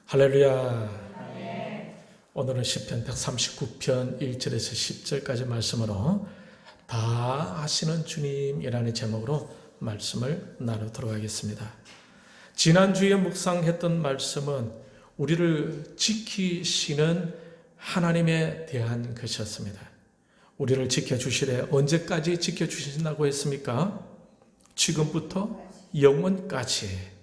할렐루야. 오늘은 시편 139편 1절에서 10절까지 말씀으로 다 아시는 주님이라는 제목으로 말씀을 나누도록 하겠습니다. 지난주에 묵상했던 말씀은 우리를 지키시는 하나님에 대한 것이었습니다. 우리를 지켜주시되 언제까지 지켜주신다고 했습니까? 지금부터 영원까지.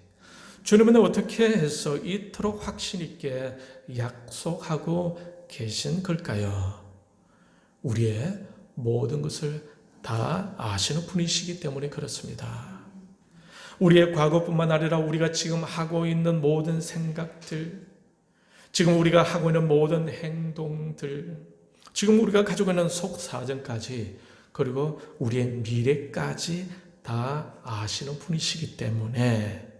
주님은 어떻게 해서 이토록 확신 있게 약속하고 계신 걸까요? 우리의 모든 것을 다 아시는 분이시기 때문에 그렇습니다. 우리의 과거뿐만 아니라 우리가 지금 하고 있는 모든 생각들, 지금 우리가 하고 있는 모든 행동들, 지금 우리가 가지고 있는 속사정까지, 그리고 우리의 미래까지 다 아시는 분이시기 때문에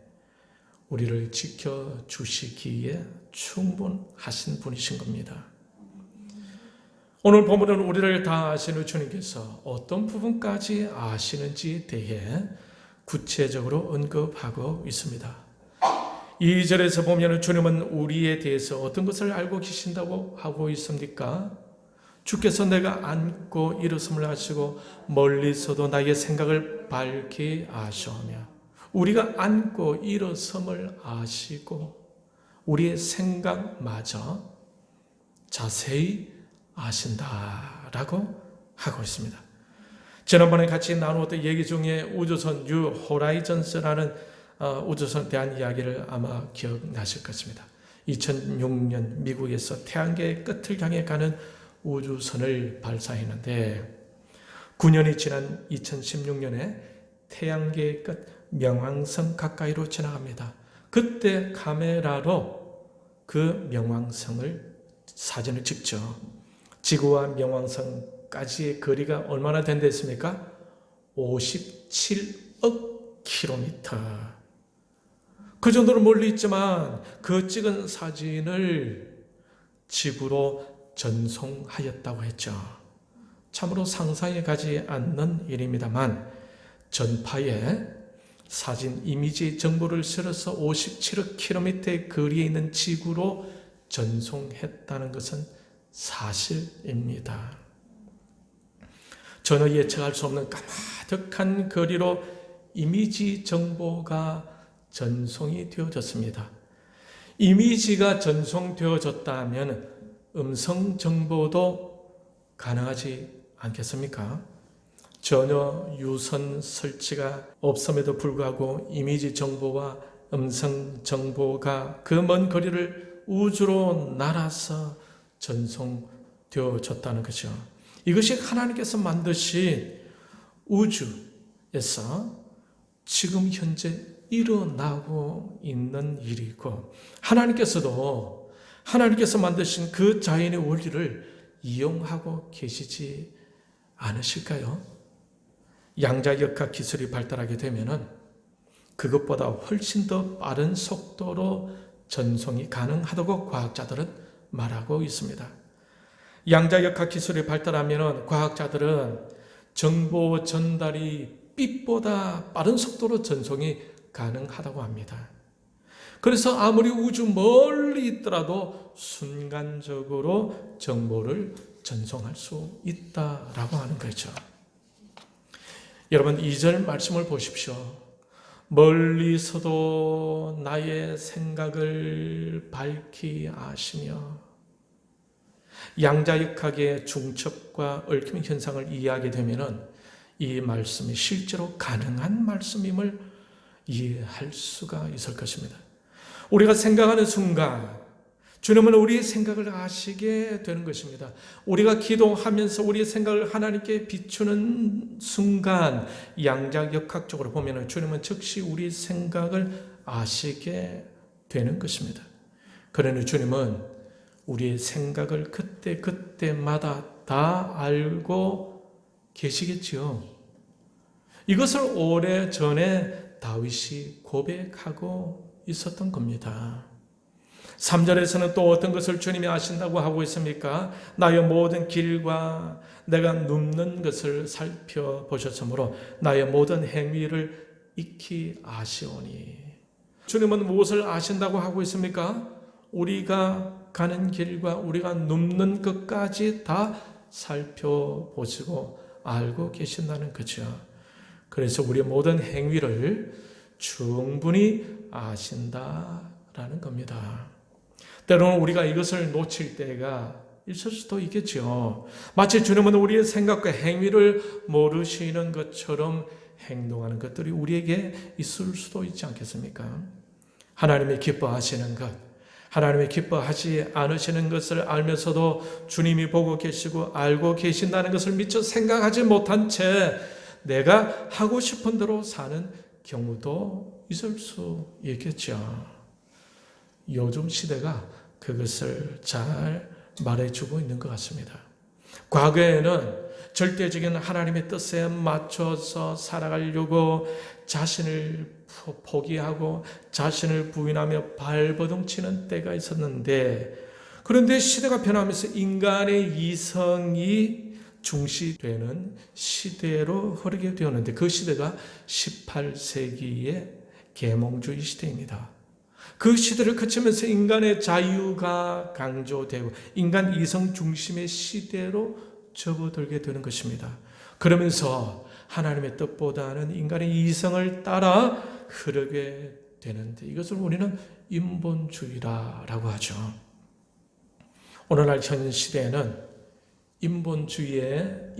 우리를 지켜주시기에 충분하신 분이신 겁니다. 오늘 본문은 우리를 다 아시는 주님께서 어떤 부분까지 아시는지에 대해 구체적으로 언급하고 있습니다. 2절에서 보면 주님은 우리에 대해서 어떤 것을 알고 계신다고 하고 있습니까? 주께서 내가 앉고 일어섬을 아시고 멀리서도 나의 생각을 밝히 아시오며, 우리가 앉고 일어섬을 아시고 우리의 생각마저 자세히 아신다라고 하고 있습니다. 지난번에 같이 나누었던 얘기 중에 우주선 뉴 호라이즌스라는 우주선에 대한 이야기를 아마 기억나실 것입니다. 2006년 미국에서 태양계의 끝을 향해 가는 우주선을 발사했는데 9년이 지난 2016년에 태양계의 끝 명왕성 가까이로 지나갑니다. 그때 카메라로 그 명왕성을 사진을 찍죠. 지구와 명왕성까지의 거리가 얼마나 된다 했습니까? 57억 킬로미터. 그 정도로 멀리 있지만 그 찍은 사진을 지구로 전송하였다고 했죠. 참으로 상상에 가지 않는 일입니다만 전파에 사진 이미지 정보를 실어서 57억 킬로미터의 거리에 있는 지구로 전송했다는 것은 사실입니다. 전혀 예측할 수 없는 까마득한 거리로 이미지 정보가 전송이 되어졌습니다. 이미지가 전송되어졌다면 음성 정보도 가능하지 않겠습니까? 전혀 유선 설치가 없음에도 불구하고 이미지 정보와 음성 정보가 그 먼 거리를 우주로 날아서 전송되어졌다는 것이죠. 이것이 하나님께서 만드신 우주에서 지금 현재 일어나고 있는 일이고, 하나님께서 만드신 그 자연의 원리를 이용하고 계시지 않으실까요? 양자역학 기술이 발달하게 되면은 그것보다 훨씬 더 빠른 속도로 전송이 가능하다고 과학자들은 말하고 있습니다. 양자역학 기술이 발달하면은 과학자들은 정보 전달이 빛보다 빠른 속도로 전송이 가능하다고 합니다. 그래서 아무리 우주 멀리 있더라도 순간적으로 정보를 전송할 수 있다라고 하는 거죠. 여러분 2절 말씀을 보십시오. 멀리서도 나의 생각을 밝히 아시며. 양자역학의 중첩과 얽힘 현상을 이해하게 되면 이 말씀이 실제로 가능한 말씀임을 이해할 수가 있을 것입니다. 우리가 생각하는 순간 주님은 우리의 생각을 아시게 되는 것입니다. 우리가 기도하면서 우리의 생각을 하나님께 비추는 순간 양자역학적으로 보면 주님은 즉시 우리의 생각을 아시게 되는 것입니다. 그러니 주님은 우리의 생각을 그때마다 다 알고 계시겠지요. 이것을 오래전에 다윗이 고백하고 있었던 겁니다. 3절에서는 또 어떤 것을 주님이 아신다고 하고 있습니까? 나의 모든 길과 내가 눕는 것을 살펴보셨으므로 나의 모든 행위를 익히 아시오니. 주님은 무엇을 아신다고 하고 있습니까? 우리가 가는 길과 우리가 눕는 것까지 다 살펴보시고 알고 계신다는 거죠. 그래서 우리의 모든 행위를 충분히 아신다라는 겁니다. 때로는 우리가 이것을 놓칠 때가 있을 수도 있겠죠. 마치 주님은 우리의 생각과 행위를 모르시는 것처럼 행동하는 것들이 우리에게 있을 수도 있지 않겠습니까? 하나님이 기뻐하시는 것, 하나님이 기뻐하지 않으시는 것을 알면서도 주님이 보고 계시고 알고 계신다는 것을 미처 생각하지 못한 채 내가 하고 싶은 대로 사는 경우도 있을 수 있겠죠. 요즘 시대가 그것을 잘 말해주고 있는 것 같습니다. 과거에는 절대적인 하나님의 뜻에 맞춰서 살아가려고 자신을 포기하고 자신을 부인하며 발버둥치는 때가 있었는데, 그런데 시대가 변하면서 인간의 이성이 중시되는 시대로 흐르게 되었는데, 그 시대가 18세기의 계몽주의 시대입니다. 그 시대를 거치면서 인간의 자유가 강조되고 인간 이성 중심의 시대로 접어들게 되는 것입니다. 그러면서 하나님의 뜻보다는 인간의 이성을 따라 흐르게 되는데, 이것을 우리는 인본주의라고 하죠. 오늘날 현 시대에는 인본주의의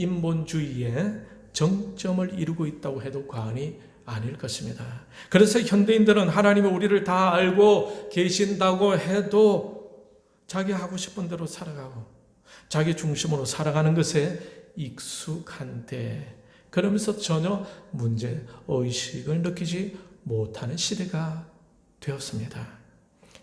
정점을 이루고 있다고 해도 과언이 아닐 것입니다. 그래서 현대인들은 하나님이 우리를 다 알고 계신다고 해도 자기 하고 싶은 대로 살아가고 자기 중심으로 살아가는 것에 익숙한데, 그러면서 전혀 문제의식을 느끼지 못하는 시대가 되었습니다.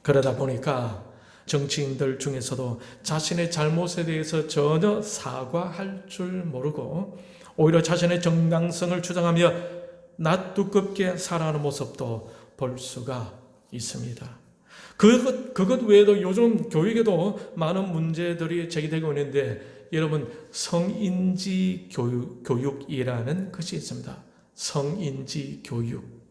그러다 보니까 정치인들 중에서도 자신의 잘못에 대해서 전혀 사과할 줄 모르고 오히려 자신의 정당성을 주장하며 낯두껍게 살아가는 모습도 볼 수가 있습니다. 그것 외에도 요즘 교육에도 많은 문제들이 제기되고 있는데, 여러분, 성인지 교육이라는 것이 있습니다. 성인지 교육.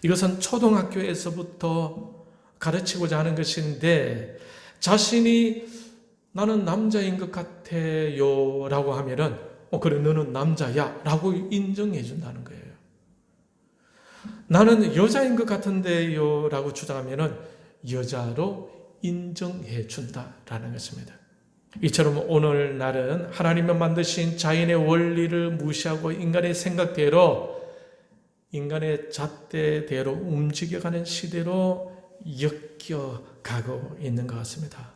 이것은 초등학교에서부터 가르치고자 하는 것인데, 자신이 나는 남자인 것 같아요 라고 하면은 그래 너는 남자야 라고 인정해 준다는 거예요. 나는 여자인 것 같은데요 라고 주장하면은 여자로 인정해 준다라는 것입니다. 이처럼 오늘날은 하나님이 만드신 자연의 원리를 무시하고 인간의 생각대로, 인간의 잣대대로 움직여가는 시대로 엮여가고 있는 것 같습니다.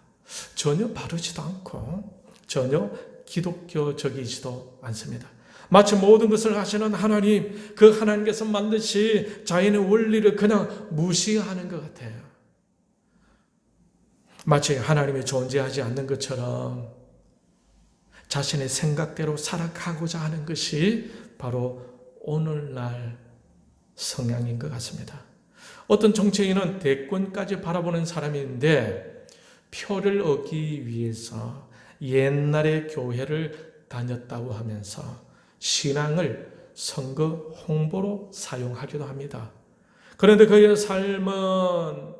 전혀 바르지도 않고 전혀 기독교적이지도 않습니다. 마치 모든 것을 하시는 하나님, 그 하나님께서 만드신 자연의 원리를 그냥 무시하는 것 같아요. 마치 하나님이 존재하지 않는 것처럼 자신의 생각대로 살아가고자 하는 것이 바로 오늘날 성향인 것 같습니다. 어떤 정치인은 대권까지 바라보는 사람인데 표를 얻기 위해서 옛날의 교회를 다녔다고 하면서 신앙을 선거 홍보로 사용하기도 합니다. 그런데 그의 삶은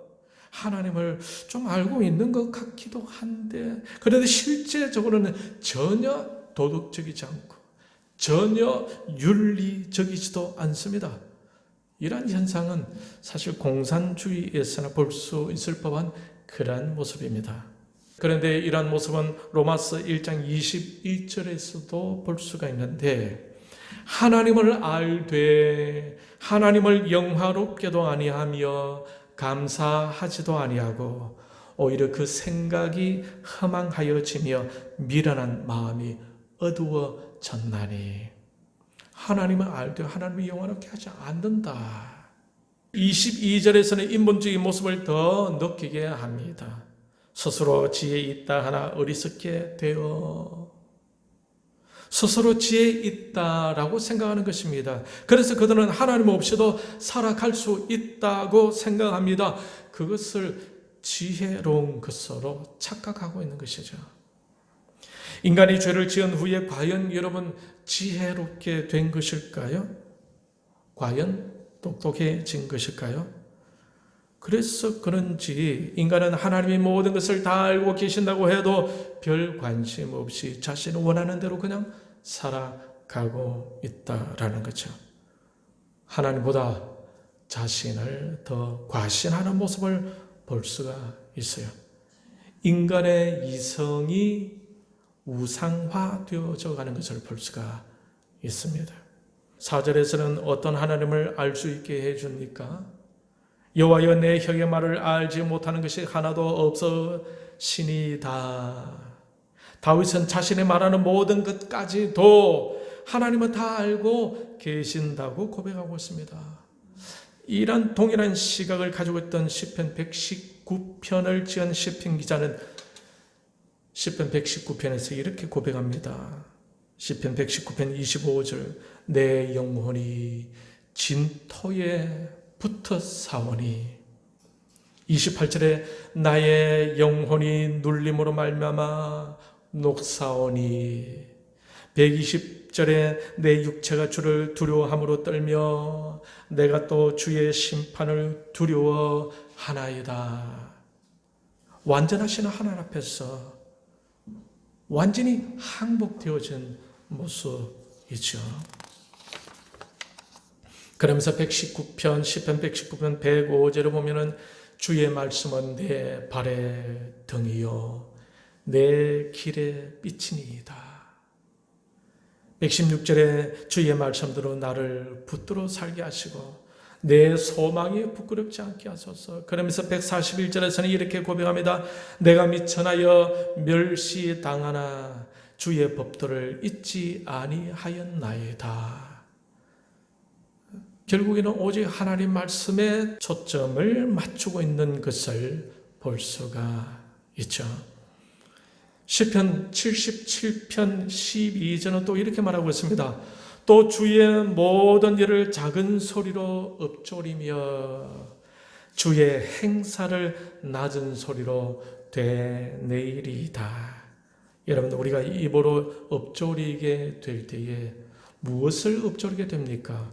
하나님을 좀 알고 있는 것 같기도 한데, 그런데 실제적으로는 전혀 도덕적이지 않고 전혀 윤리적이지도 않습니다. 이러한 현상은 사실 공산주의에서나 볼 수 있을 법한 그러한 모습입니다. 그런데 이러한 모습은 로마서 1장 21절에서도 볼 수가 있는데, 하나님을 알되 하나님을 영화롭게도 아니하며 감사하지도 아니하고 오히려 그 생각이 허망하여지며 미련한 마음이 어두워졌나니, 하나님을 알되 하나님을 영화롭게 하지 않는다. 22절에서는 인본주의 모습을 더 느끼게 합니다. 스스로 지혜 있다 하나 어리석게 되어, 스스로 지혜 있다라고 생각하는 것입니다. 그래서 그들은 하나님 없이도 살아갈 수 있다고 생각합니다. 그것을 지혜로운 것으로 착각하고 있는 것이죠. 인간이 죄를 지은 후에 과연 여러분 지혜롭게 된 것일까요? 과연 똑똑해진 것일까요? 그래서 그런지 인간은 하나님이 모든 것을 다 알고 계신다고 해도 별 관심 없이 자신이 원하는 대로 그냥 살아가고 있다라는 거죠. 하나님보다 자신을 더 과신하는 모습을 볼 수가 있어요. 인간의 이성이 우상화되어져 가는 것을 볼 수가 있습니다. 4절에서는 어떤 하나님을 알 수 있게 해줍니까? 여호와여 내 혀의 말을 알지 못하는 것이 하나도 없으시니이다. 다윗은 자신이 말하는 모든 것까지도 하나님은 다 알고 계신다고 고백하고 있습니다. 이런 동일한 시각을 가지고 있던 시편 119편을 지은 시편 기자는 시편 119편에서 이렇게 고백합니다. 시편 119편 25절 내 영혼이 진토에 붙어 사오니 28절에 나의 영혼이 눌림으로 말미암아 녹사오니 120절에 내 육체가 주를 두려워함으로 떨며 내가 또 주의 심판을 두려워하나이다. 완전하신 하나님 앞에서 완전히 항복되어진 모습이죠. 그러면서 119편, 시편 119편 105절을 보면은 주의 말씀은 내 발의 등이요 내 길의 빛이니이다. 116절에 주의 말씀대로 나를 붙들어 살게 하시고 내 소망이 부끄럽지 않게 하소서. 그러면서 141절에서는 이렇게 고백합니다. 내가 미천하여 멸시당하나 주의 법도를 잊지 아니하였나이다. 결국에는 오직 하나님 말씀에 초점을 맞추고 있는 것을 볼 수가 있죠. 시편 77편 12절은 또 이렇게 말하고 있습니다. 또 주의 모든 일을 작은 소리로 읊조리며 주의 행사를 낮은 소리로 되뇌이리이다. 여러분, 우리가 입으로 읊조리게 될 때에 무엇을 읊조리게 됩니까?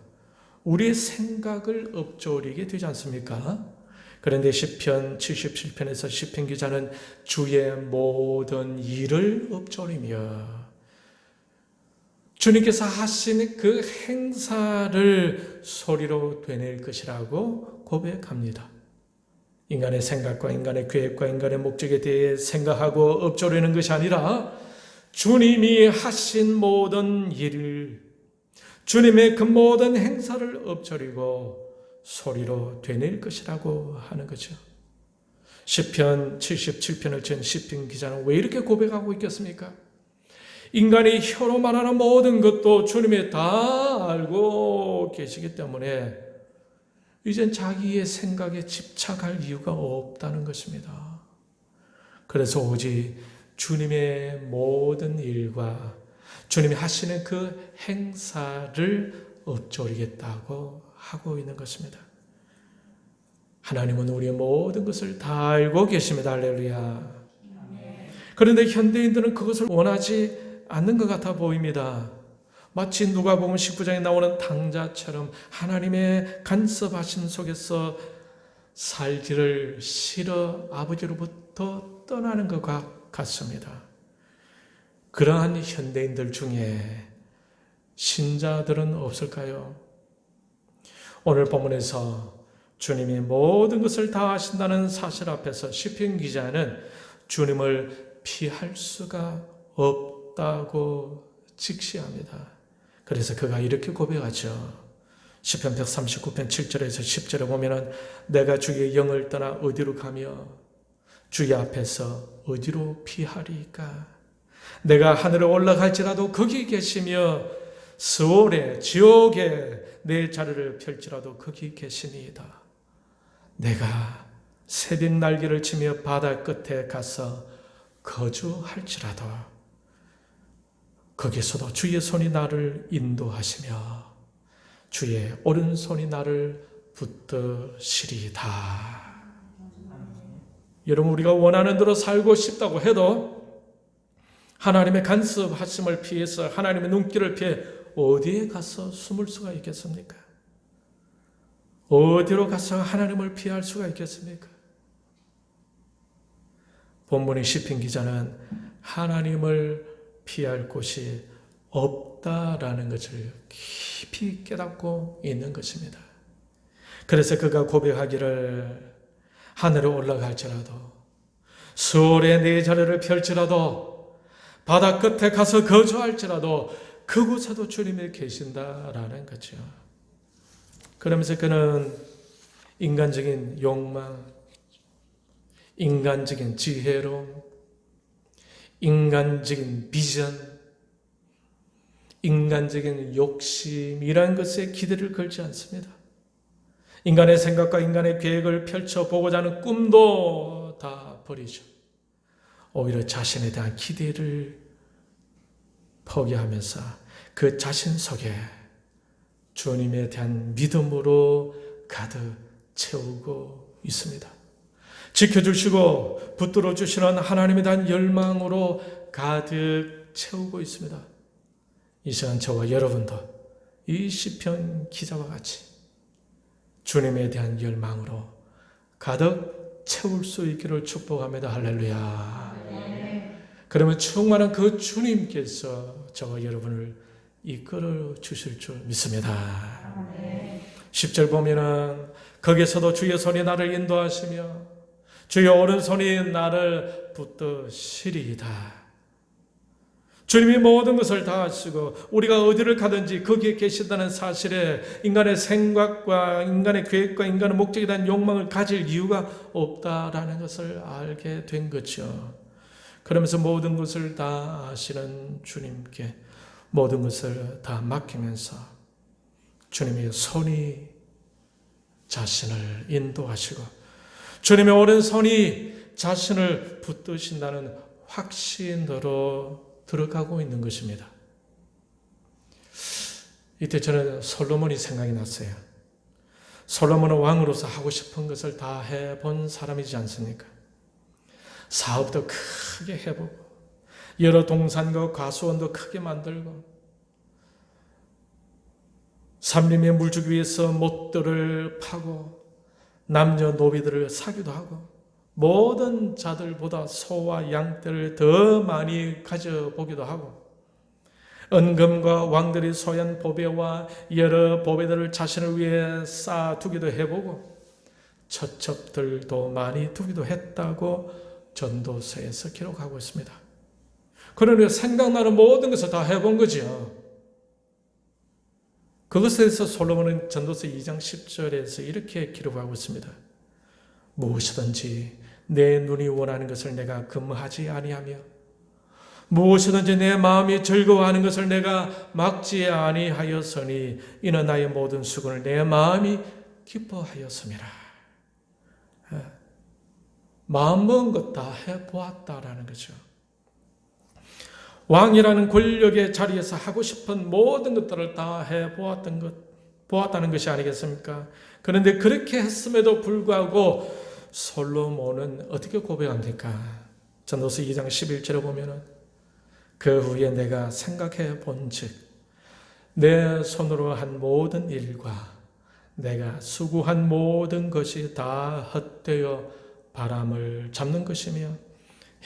우리의 생각을 읊조리게 되지 않습니까? 그런데 시편 77편에서 시편 기자는 주의 모든 일을 읊조리며 주님께서 하신 그 행사를 소리로 되낼 것이라고 고백합니다. 인간의 생각과 인간의 계획과 인간의 목적에 대해 생각하고 읊조리는 것이 아니라 주님이 하신 모든 일을 주님의 그 모든 행사를 읊조리고 소리로 되낼 것이라고 하는 거죠. 시편 77편을 지은 시편 기자는 왜 이렇게 고백하고 있겠습니까? 인간이 혀로 말하는 모든 것도 주님이 다 알고 계시기 때문에 이젠 자기의 생각에 집착할 이유가 없다는 것입니다. 그래서 오직 주님의 모든 일과 주님이 하시는 그 행사를 읊조리겠다고 하고 있는 것입니다. 하나님은 우리의 모든 것을 다 알고 계십니다. 할렐루야. 그런데 현대인들은 그것을 원하지 않는 것 같아 보입니다. 마치 누가복음 19장에 나오는 당자처럼 하나님의 간섭하심 속에서 살기를 싫어 아버지로부터 떠나는 것 같습니다. 그러한 현대인들 중에 신자들은 없을까요? 오늘 본문에서 주님이 모든 것을 다 하신다는 사실 앞에서 시편 기자는 주님을 피할 수가 없다고 직시합니다. 그래서 그가 이렇게 고백하죠. 시편 139편 7절에서 10절에 보면은 내가 주의 영을 떠나 어디로 가며 주의 앞에서 어디로 피하리까? 내가 하늘에 올라갈지라도 거기 계시며 스올에 지옥에 내 자리를 펼지라도 거기 계시니이다. 내가 새벽 날개를 치며 바다 끝에 가서 거주할지라도 거기서도 주의 손이 나를 인도하시며 주의 오른손이 나를 붙드시리다. 여러분, 우리가 원하는 대로 살고 싶다고 해도 하나님의 간섭하심을 피해서 하나님의 눈길을 피해 어디에 가서 숨을 수가 있겠습니까? 어디로 가서 하나님을 피할 수가 있겠습니까? 본문의 시편 기자는 하나님을 피할 곳이 없다라는 것을 깊이 깨닫고 있는 것입니다. 그래서 그가 고백하기를 하늘에 올라갈지라도 수월에 내 자리를 펼지라도 바다 끝에 가서 거주할지라도 그곳에도 주님이 계신다라는 거죠. 그러면서 그는 인간적인 욕망, 인간적인 지혜로움, 인간적인 비전, 인간적인 욕심이라는 것에 기대를 걸지 않습니다. 인간의 생각과 인간의 계획을 펼쳐보고자 하는 꿈도 다 버리죠. 오히려 자신에 대한 기대를 포기하면서 그 자신 속에 주님에 대한 믿음으로 가득 채우고 있습니다. 지켜주시고 붙들어 주시는 하나님에 대한 열망으로 가득 채우고 있습니다. 이 시간 저와 여러분도 이 시편 기자와 같이 주님에 대한 열망으로 가득 채울 수 있기를 축복합니다. 할렐루야. 그러면 충만한 그 주님께서 저와 여러분을 이끌어 주실 줄 믿습니다. 10절 보면은 거기서도 주의 손이 나를 인도하시며 주의 오른손이 나를 붙드시리이다. 주님이 모든 것을 다 하시고 우리가 어디를 가든지 거기에 계신다는 사실에 인간의 생각과 인간의 계획과 인간의 목적에 대한 욕망을 가질 이유가 없다라는 것을 알게 된 거죠. 그러면서 모든 것을 다 아시는 주님께 모든 것을 다 맡기면서 주님의 손이 자신을 인도하시고 주님의 오른손이 자신을 붙드신다는 확신으로 들어가고 있는 것입니다. 이때 저는 솔로몬이 생각이 났어요. 솔로몬은 왕으로서 하고 싶은 것을 다 해본 사람이지 않습니까? 사업도 크게 해보고 여러 동산과 과수원도 크게 만들고 삼림의 물주기 위해서 못들을 파고 남녀 노비들을 사기도 하고 모든 자들보다 소와 양떼를 더 많이 가져보기도 하고 은금과 왕들이 소유한 보배와 여러 보배들을 자신을 위해 쌓아두기도 해보고 처첩들도 많이 두기도 했다고 전도서에서 기록하고 있습니다. 그러니 생각나는 모든 것을 다 해본 거죠. 그것에 대해서 솔로몬은 전도서 2장 10절에서 이렇게 기록하고 있습니다. 무엇이든지 내 눈이 원하는 것을 내가 금하지 아니하며 무엇이든지 내 마음이 즐거워하는 것을 내가 막지 아니하였으니 이는 나의 모든 수고를 내 마음이 기뻐하였음이라. 마음 먹은 것 다 해보았다라는 거죠. 왕이라는 권력의 자리에서 하고 싶은 모든 것들을 다 보았다는 것이 아니겠습니까? 그런데 그렇게 했음에도 불구하고 솔로몬은 어떻게 고백합니까? 전도서 2장 11절에 보면은 그 후에 내가 생각해 본즉 내 손으로 한 모든 일과 내가 수고한 모든 것이 다 헛되어 바람을 잡는 것이며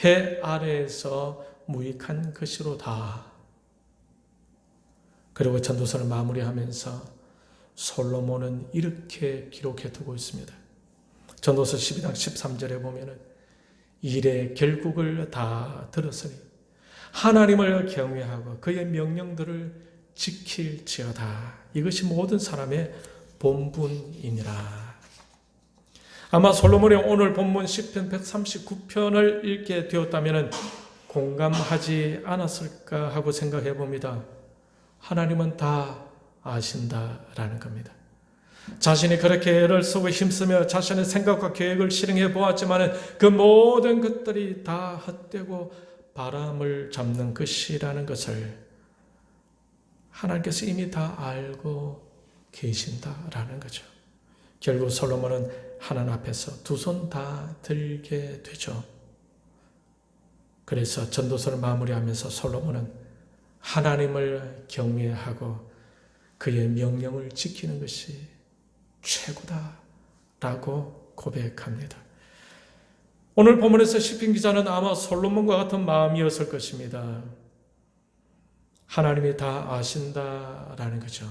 해 아래에서 무익한 것이로다. 그리고 전도서를 마무리하면서 솔로몬은 이렇게 기록해 두고 있습니다. 전도서 12장 13절에 보면은 일의 결국을 다 들었으니 하나님을 경외하고 그의 명령들을 지킬지어다. 이것이 모든 사람의 본분이니라. 아마 솔로몬이 오늘 본문 시편 139편을 읽게 되었다면 공감하지 않았을까 하고 생각해 봅니다. 하나님은 다 아신다라는 겁니다. 자신이 그렇게 애를 쓰고 힘쓰며 자신의 생각과 계획을 실행해 보았지만 그 모든 것들이 다 헛되고 바람을 잡는 것이라는 것을 하나님께서 이미 다 알고 계신다라는 거죠. 결국 솔로몬은 하나님 앞에서 두 손 다 들게 되죠. 그래서 전도서를 마무리하면서 솔로몬은 하나님을 경외하고 그의 명령을 지키는 것이 최고다라고 고백합니다. 오늘 본문에서 시편 기자는 아마 솔로몬과 같은 마음이었을 것입니다. 하나님이 다 아신다라는 거죠.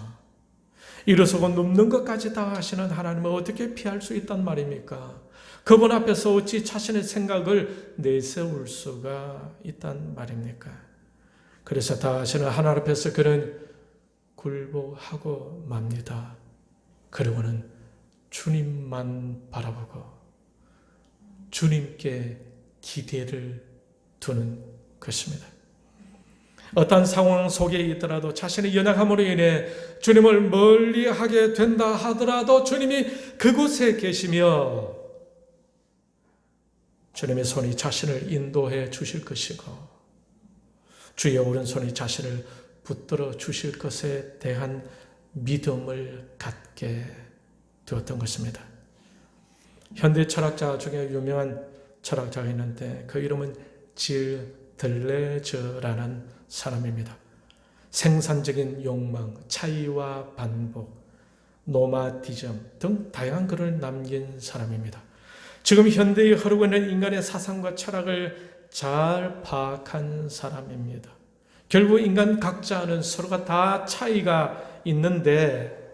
일어서고 눕는 것까지 다 아시는 하나님을 어떻게 피할 수 있단 말입니까? 그분 앞에서 어찌 자신의 생각을 내세울 수가 있단 말입니까? 그래서 다 아시는 하나님 앞에서 그는 굴복하고 맙니다. 그리고는 주님만 바라보고 주님께 기대를 두는 것입니다. 어떤 상황 속에 있더라도 자신의 연약함으로 인해 주님을 멀리하게 된다 하더라도 주님이 그곳에 계시며 주님의 손이 자신을 인도해 주실 것이고 주의 오른손이 자신을 붙들어 주실 것에 대한 믿음을 갖게 되었던 것입니다. 현대 철학자 중에 유명한 철학자가 있는데 그 이름은 질 들레즈라는 사람입니다. 생산적인 욕망, 차이와 반복, 노마디즘 등 다양한 글을 남긴 사람입니다. 지금 현대에 흐르고 있는 인간의 사상과 철학을 잘 파악한 사람입니다. 결국 인간 각자는 서로가 다 차이가 있는데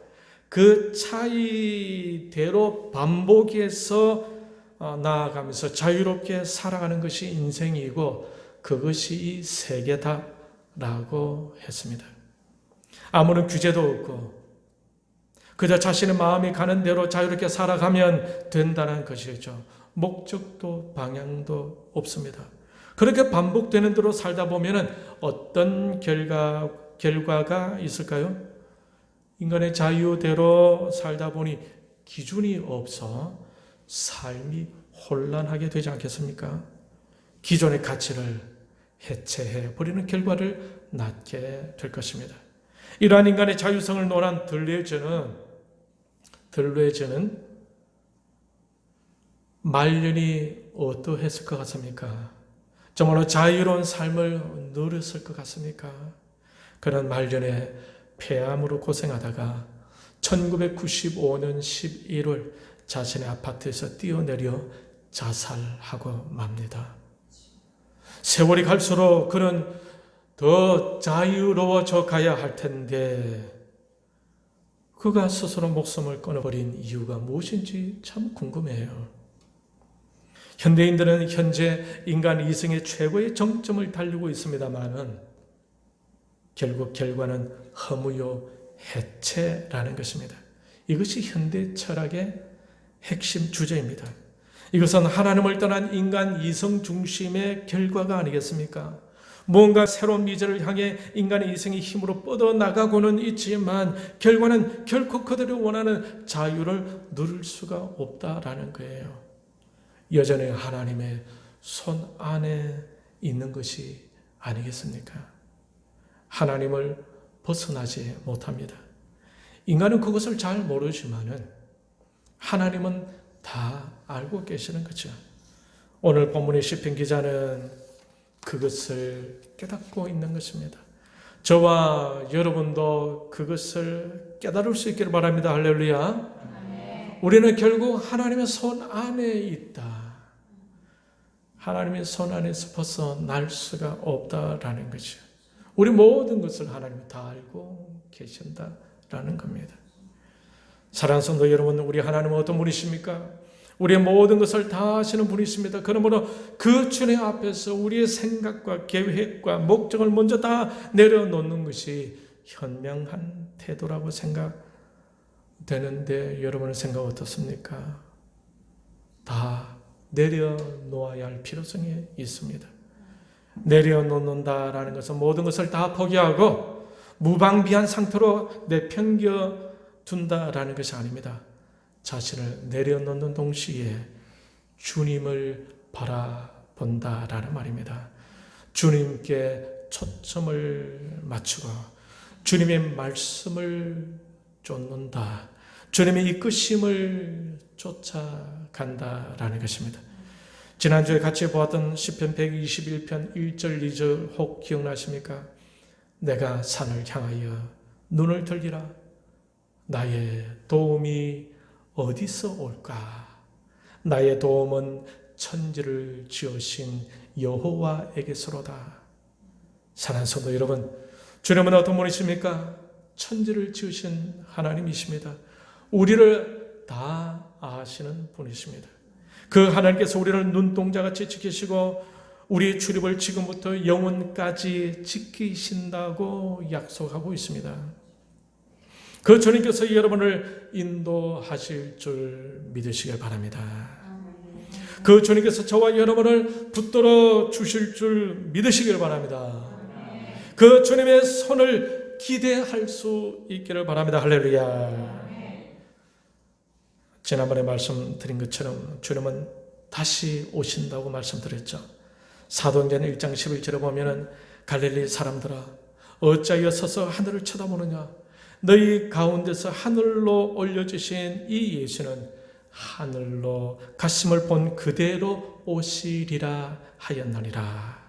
그 차이대로 반복해서 나아가면서 자유롭게 살아가는 것이 인생이고 그것이 이 세계다라고 했습니다. 아무런 규제도 없고 그저 자신의 마음이 가는 대로 자유롭게 살아가면 된다는 것이죠. 목적도 방향도 없습니다. 그렇게 반복되는 대로 살다 보면 어떤 결과가 있을까요? 인간의 자유대로 살다 보니 기준이 없어 삶이 혼란하게 되지 않겠습니까? 기존의 가치를 해체해 버리는 결과를 낳게 될 것입니다. 이러한 인간의 자유성을 논한 들레즈는 말년이 어떠했을 것 같습니까? 정말로 자유로운 삶을 누렸을 것 같습니까? 그런 말년에 폐암으로 고생하다가 1995년 11월 자신의 아파트에서 뛰어내려 자살하고 맙니다. 세월이 갈수록 그는 더 자유로워져 가야 할 텐데 그가 스스로 목숨을 끊어버린 이유가 무엇인지 참 궁금해요. 현대인들은 현재 인간 이성의 최고의 정점을 달리고 있습니다만은 결국 결과는 허무요 해체라는 것입니다. 이것이 현대 철학의 핵심 주제입니다. 이것은 하나님을 떠난 인간 이성 중심의 결과가 아니겠습니까? 뭔가 새로운 미래를 향해 인간의 이성이 힘으로 뻗어나가고는 있지만 결과는 결코 그들이 원하는 자유를 누릴 수가 없다라는 거예요. 여전히 하나님의 손 안에 있는 것이 아니겠습니까? 하나님을 벗어나지 못합니다. 인간은 그것을 잘 모르지만은 하나님은 다 알고 계시는 거죠. 오늘 본문의 시편 기자는 그것을 깨닫고 있는 것입니다. 저와 여러분도 그것을 깨달을 수 있기를 바랍니다. 할렐루야. 우리는 결국 하나님의 손 안에 있다. 하나님의 손 안에서 벗어날 수가 없다라는 거죠. 우리 모든 것을 하나님이 다 알고 계신다라는 겁니다. 사랑하는 성도 여러분, 우리 하나님은 어떤 분이십니까? 우리의 모든 것을 다 아시는 분이십니다. 그러므로 그 주님 앞에서 우리의 생각과 계획과 목적을 먼저 다 내려놓는 것이 현명한 태도라고 생각되는데 여러분의 생각 어떻습니까? 다 내려놓아야 할 필요성이 있습니다. 내려놓는다라는 것은 모든 것을 다 포기하고 무방비한 상태로 내팽겨 둔다라는 것이 아닙니다. 자신을 내려놓는 동시에 주님을 바라본다라는 말입니다. 주님께 초점을 맞추고 주님의 말씀을 쫓는다. 주님의 이끄심을 쫓아간다라는 것입니다. 지난주에 같이 보았던 시편 121편 1절 2절 혹 기억나십니까? 내가 산을 향하여 눈을 들리라. 나의 도움이 어디서 올까? 나의 도움은 천지를 지으신 여호와에게서로다. 사랑하는 성도 여러분, 주님은 어떤 분이십니까? 천지를 지으신 하나님이십니다. 우리를 다 아시는 분이십니다. 그 하나님께서 우리를 눈동자같이 지키시고 우리의 출입을 지금부터 영원까지 지키신다고 약속하고 있습니다. 그 주님께서 여러분을 인도하실 줄 믿으시길 바랍니다. 그 주님께서 저와 여러분을 붙들어 주실 줄 믿으시길 바랍니다. 그 주님의 손을 기대할 수 있기를 바랍니다. 할렐루야. 지난번에 말씀드린 것처럼 주님은 다시 오신다고 말씀드렸죠. 사도행전 1장 11절에 보면은 갈릴리 사람들아 어찌하여 서서 하늘을 쳐다보느냐, 너희 가운데서 하늘로 올려주신 이 예수는 하늘로 가심을 본 그대로 오시리라 하였느니라.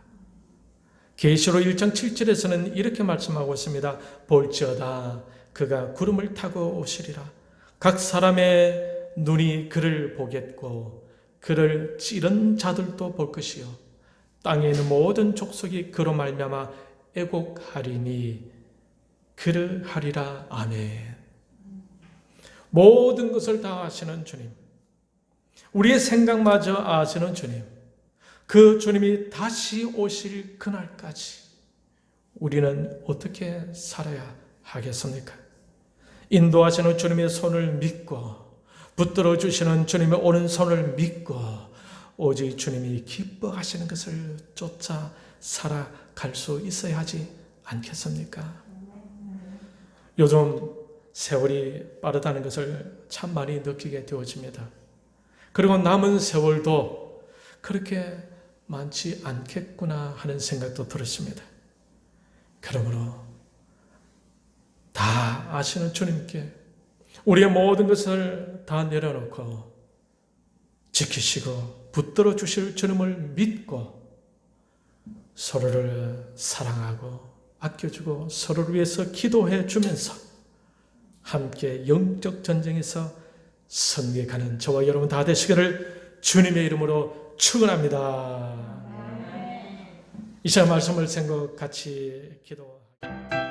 계시록 1장 7절에서는 이렇게 말씀하고 있습니다. 볼지어다 그가 구름을 타고 오시리라. 각 사람의 눈이 그를 보겠고 그를 찌른 자들도 볼 것이요 땅에 있는 모든 족속이 그로 말미암아 애곡하리니 그르하리라. 아멘. 모든 것을 다 아시는 주님, 우리의 생각마저 아시는 주님, 그 주님이 다시 오실 그날까지 우리는 어떻게 살아야 하겠습니까? 인도하시는 주님의 손을 믿고 붙들어 주시는 주님의 오른손을 믿고 오직 주님이 기뻐하시는 것을 쫓아 살아갈 수 있어야 하지 않겠습니까? 요즘 세월이 빠르다는 것을 참 많이 느끼게 되어집니다. 그리고 남은 세월도 그렇게 많지 않겠구나 하는 생각도 들었습니다. 그러므로 다 아시는 주님께 우리의 모든 것을 다 내려놓고 지키시고 붙들어 주실 주님을 믿고 서로를 사랑하고 아껴주고 서로를 위해서 기도해 주면서 함께 영적 전쟁에서 승리가는 저와 여러분 다 되시기를 주님의 이름으로 축원합니다. 이 시간 말씀을 생각 같이 기도합니다.